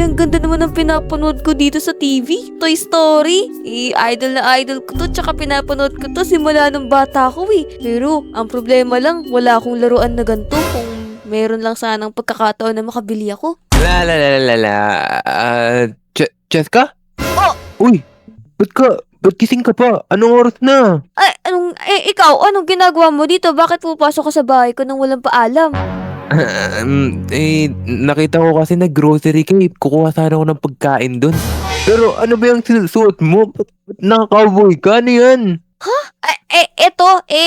ang ganda naman ng pinapanood ko dito sa TV. Toy Story. Idol na idol ko to, tsaka pinapanood ko to simula nung bata ko eh. Pero, ang problema lang, wala akong laruan na ganito. Kung meron lang sanang pagkakataon na makabili ako. La la la la la. Cheska? Oh! Uy, ba't gising ka pa? Anong oras na? Ay, ikaw, anong ginagawa mo dito? Bakit pupasok ka sa bahay ko nang walang paalam? Nakita ko kasi nag-grocery ka eh. Kukuha sana ako ng pagkain dun. Pero ano ba yung sinusuot mo? Ba't naka-cowboy ka? Ano yan?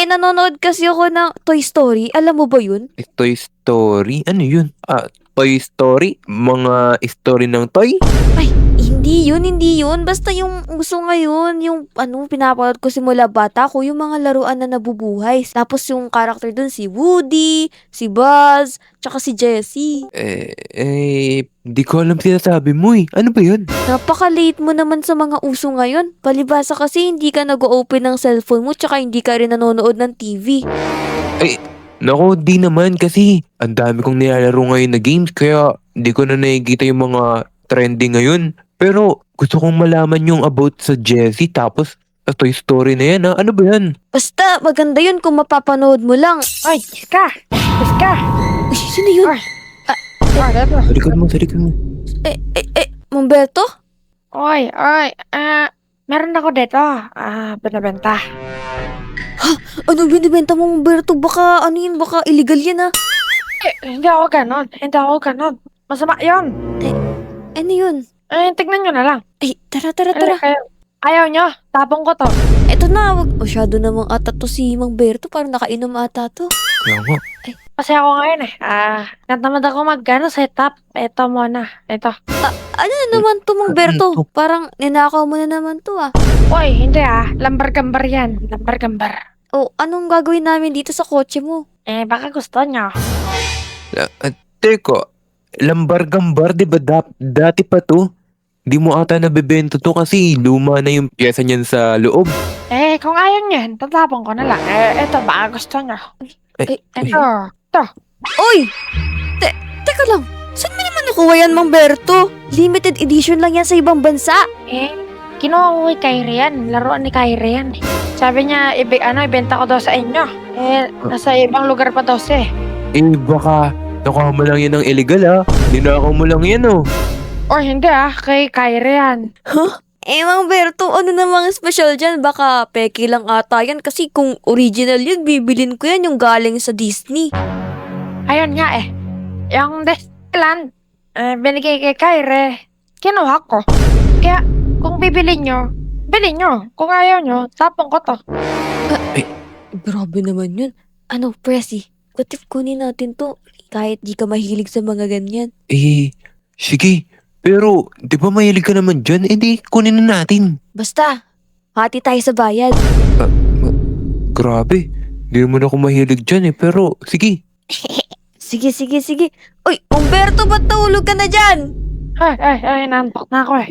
Nanonood kasi ako ng Toy Story. Alam mo ba yun? Toy Story? Ano yun? Toy Story? Mga story ng toy? Ay, hindi yun. Basta yung uso ngayon, yung pinapanood ko simula bata ko, yung mga laruan na nabubuhay. Tapos yung character dun, si Woody, si Buzz, tsaka si Jessie. Di ko alam sinasabi mo eh. Ano ba yun? Napaka-late mo naman sa mga uso ngayon. Palibasa kasi hindi ka nag-open ng cellphone mo, tsaka hindi ka rin nanonood ng TV. Naku, di naman kasi ang dami kong nilalaro ngayon na games kaya di ko na nakikita yung mga trending ngayon. Pero gusto kong malaman yung about sa Jessie tapos sa Toy Story na yan ha. Ano ba yan? Basta, maganda yun kung mapapanood mo lang. Oy, Jiska! Jiska! Uy, sino yun? Oy. Dito. Sa likod mo. Momberto? Oy, meron ako dito. Binabenta. Ano binibenta mo, Momberto? Baka illegal yan ha? Hindi ako ganon. Masama yun. Ano yun? Tignan nyo na lang. Ay, tara. Ayaw nyo, tapong ko to. Eto na, masyado namang ata to si Mang Berto. Parang nakainom ata to. Kaya nga. Kasi ako ngayon natamad ako setup. Ito muna. Ito. Ano na naman to, Mang Berto? Parang ninakaw mo na naman to ah. Oy, hindi lambar-gambar yan. Lambar-gambar. O, anong gagawin namin dito sa kotse mo? Baka gusto nyo. Teko, lambar-gambar di ba dati pa to? Di mo ata nabebenta to kasi luma na yung pyesa niyan sa loob. Kung ayaw nyo, tatapong ko na lang. Ito, baka gusto nyo. Ito. Oy! Teka lang. Saan mo naman nakuha yan, Mang Berto? Limited edition lang yan sa ibang bansa. Kinuha ko kay Kyrie yan. Laruan ni Kyrie yan. Sabi niya, ibenta ko daw sa inyo. Nasa ibang lugar pa daw siya. Baka nakuha mo lang yan ng illegal ha. Ninakaw mo lang yan oh. Or hindi kay Kyrie yan. Mang Berto, ano namang special dyan? Baka peke lang ata yan kasi kung original yun, bibilin ko yan yung galing sa Disney. Ayun nga Yung Disneyland, binigay kay Kyrie. Kinuha ko. Kaya, kung bibilin nyo, bilhin nyo. Kung ayaw nyo, tapong ko to. Grabe naman yun. Presi, what if kunin natin to kahit di ka mahilig sa mga ganyan? Sige. Pero, di ba mahilig ka naman dyan? Di, kunin na natin. Basta, hati tayo sa bayad. Grabe. Di naman ako mahilig dyan pero sige. Sige. Uy, Umberto, ba't nahulog ka na dyan? Ay, nantok na ako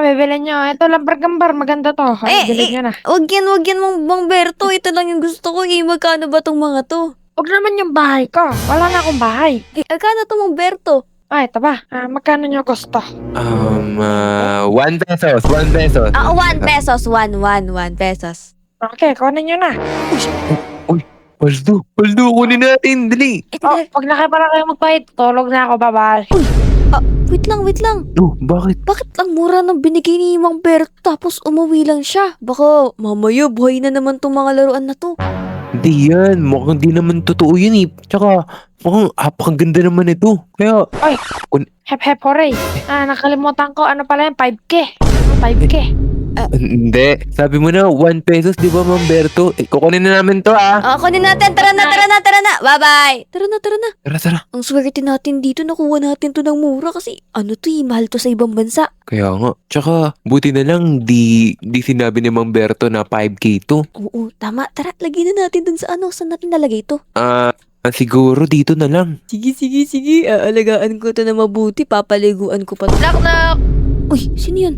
bibilin nyo. Ito, lambar-gambar, maganda to. Bilhin nyo na. Wag yan, Mang Berto. Ito lang yung gusto ko Magkano ba tong mga to? Huwag naman yung bahay ko. Wala na akong bahay. Agkano to, Mang Berto? Ito ba? Magkano nyo gusto? 1 pesos. 1 pesos. 1 pesos. 1 pesos. Okay, kunin nyo na. Paldo, kunin natin. Dali. Pag nakipala kayo magpahit, tulog na ako, bye-bye. Wait lang. Bakit? Bakit ang mura ng binigay ni Mang Berto tapos umuwi lang siya? Baka mamaya buhay na naman tong mga laruan na to. Hindi yan. Mukhang di naman totoo yun Tsaka, mukhang apakaganda naman ito. Kaya, Hep hooray. Nakalimutan ko, ano pala yan, 5K. 5K. hindi. Sabi mo na, 1 pesos, di ba, Mamberto? Kukunin na namin to, Kunin natin. Tara na. Bye-bye. Tara na. Tara. Ang swerte natin dito, nakuha natin to ng mura kasi mahal to sa ibang bansa. Kaya nga. Tsaka, buti na lang, di sinabi ni Mamberto na 5K to. Oo, tama. Tara, lagyan na natin dun sa saan natin nalagay to? Siguro dito na lang. Sige. Aalagaan ko to na mabuti. Papaliguan ko pa to. Knock. Uy, sino yun?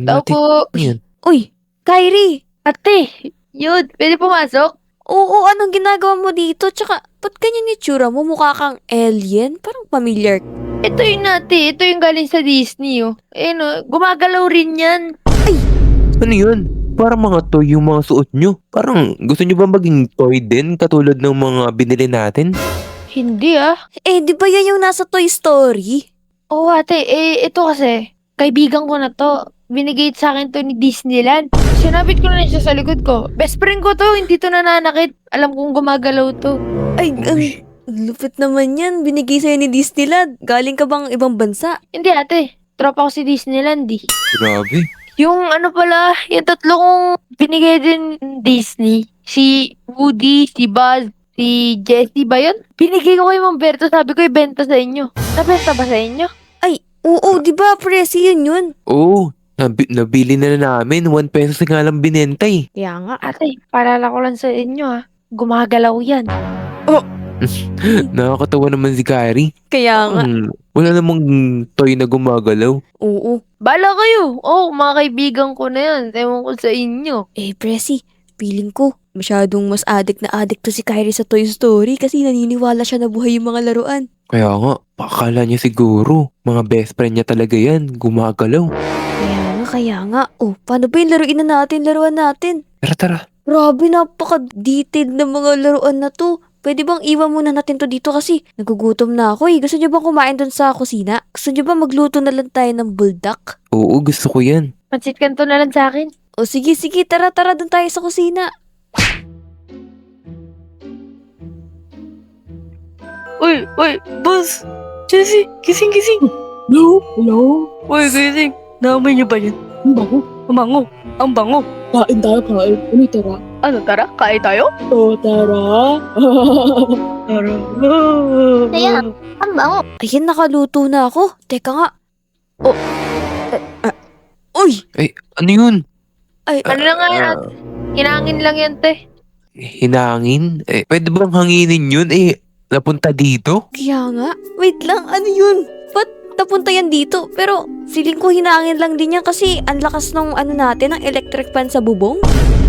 Tao po. Yan. Uy, Kyrie. Ate, yun, pwede pumasok? Oo, anong ginagawa mo dito? Tsaka, ba't ganyan yung tsura mo? Mukha kang alien? Parang familiar Ito yung ate. Ito yung galing sa Disney, oh. Gumagalaw rin yan. Ano yun? Parang mga toy yung mga suot nyo. Parang gusto nyo ba maging toy din katulad ng mga binili natin? Hindi, ah. Eh, di ba yan yung nasa Toy Story? Oo, ate. Ito kasi. Kaibigan ko na to. Binigay sa akin to ni Disneyland. Sinabit ko na siya sa likod ko. Best friend ko to. Hindi to nananakit. Alam kong gumagalaw to. Ay, ang lupit naman yan. Binigay sa'yo ni Disneyland. Galing ka bang ibang bansa? Hindi, ate. Tropa ko si Disneyland, eh. Grabe. Yung ano pala, yung tatlo kong binigay din Disney. Si Woody, si Buzz, si Jessie ba yun? Binigay ko kay Mamberto, sabi ko ibenta sa inyo. Nabenta ba sa inyo? Ay, oo, di ba, Presi, yun? Oo, nabili na namin. 1 peso nga lang binenta eh. Kaya nga. Ate, paalala ko lang sa inyo ha. Gumagalaw yan. Nakakatawa naman si Kyrie. Kaya nga. Wala namang toy na gumagalaw. Oo. Bala kayo. Mga kaibigan ko na yan. Ewan ko sa inyo. Eh, Presi, feeling ko, masyadong mas addict na addict to si Kyrie sa Toy Story kasi naniniwala siya na buhay yung mga laruan. Kaya nga, pakala niya siguro. Mga best friend niya talaga yan. Gumagalaw. Kaya nga. Oh, paano ba yung laruan natin? Tara. Grabe, napaka-detailed na mga laruan na to. Pwede bang iwan muna natin to dito kasi nagugutom na ako eh. Gusto niyo bang kumain doon sa kusina? Gusto niyo ba magluto na lang tayo ng buldak? Oo, gusto ko yan. Pansit kanto na lang sa akin. O sige, tara doon tayo sa kusina. Uy, boss! Jessie, gising! Hello? Uy, gising! Naamoy niyo ba yan? Ang bango. Umango! Ang bango! Kain tayo, kain. Ano, tara? Ano, tara? Kain tayo? Oo, tara. Tara! Kaya, ang bango. Ayan, nakaluto na ako. Teka nga. Oh. Uy! Ay, ano yun? Ay, Ano na nga yan, ate? Hinangin lang yan, te. Hinangin? Eh, pwede bang hanginin yun? Eh, napunta dito? kaya nga. Wait lang, ano yun? Ba't napunta yan dito? Pero feeling ko hinangin lang din yan kasi ang lakas ng natin, ng electric fan sa bubong.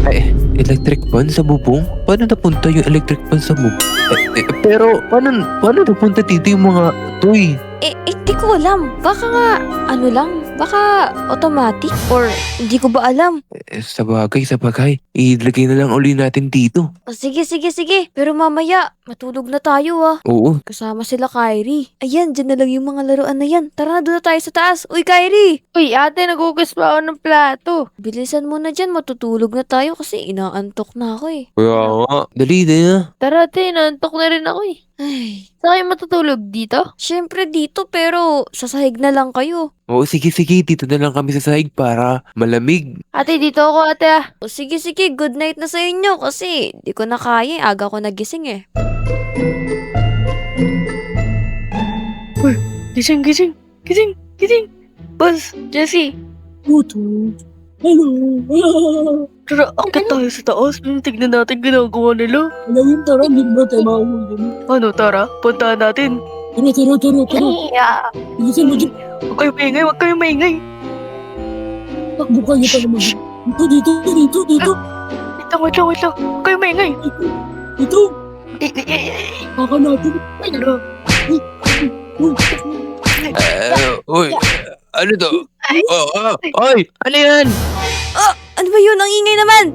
Ay, electric fan sa bubong? Paano napunta yung electric fan sa bubong? Pero, paano napunta dito yung mga toy? Di ko alam. Baka nga, baka automatic or hindi ko ba alam. Sa bagay. Ilagay na lang uli natin dito. O, sige. Pero mamaya, matulog na tayo Oo. Kasama sila Kyrie. Ayan, dyan na lang yung mga laruan na yan. Tara na, doon na tayo sa taas. Uy, Kyrie! Uy, ate, nagugas pa ako ng plato. Bilisan mo na dyan, matutulog na tayo kasi inaantok na ako eh. Kaya nga. Dali na. Tara, ate, naantok na rin ako eh. Ay, Saan kayo matutulog dito? syempre dito pero sa sahig na lang kayo. Oo, sige. Dito na lang kami sa sahig para malamig. Ate, dito ako, ate ah. O sige, good night na sa inyo kasi di ko na kaya eh. Aga ko nagising eh. Gising! Boss! Jessie! Puto. Hello. Tara, akit tayo sa taas. Tignan natin ginagawa nila. Hello, yun, tara. Hindi ba tayo mahuli mo? Ano, tara? Puntahan natin. Tara. Yeah. Bilisan mo dyan. Huwag kayong maingay. Takbo kayo pa naman. Dito. Wait lang. Huwag kayong maingay. Dito. Baka natin. Tara. Uy, ano to? Oy, ano yan? Ano ba yun? Ang ingay naman!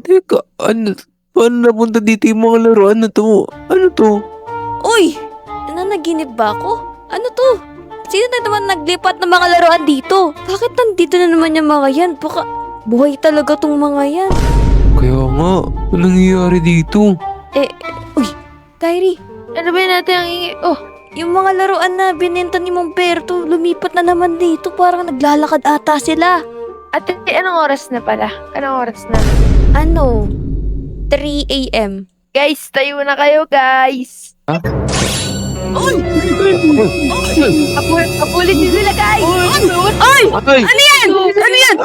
Teka, paano napunta dito yung mga laruan na to? Ano to? Uy! Nananaginip ba ako? Ano to? Sino na naman naglipat ng mga laruan dito? Bakit nandito na naman yung mga yan? Baka buhay talaga tong mga yan. Kaya nga, anong nangyayari dito? Kyrie, Ano ba natin ang ingay? Oh, yung mga laruan na binenta ni Momberto, lumipat na naman dito. Parang naglalakad ata sila. ate, anong oras na pala? Anong oras na? 3 a.m. Guys, tayo na kayo, guys. Kapulit din sila, guys! Ay! Ano yan? Ano yan?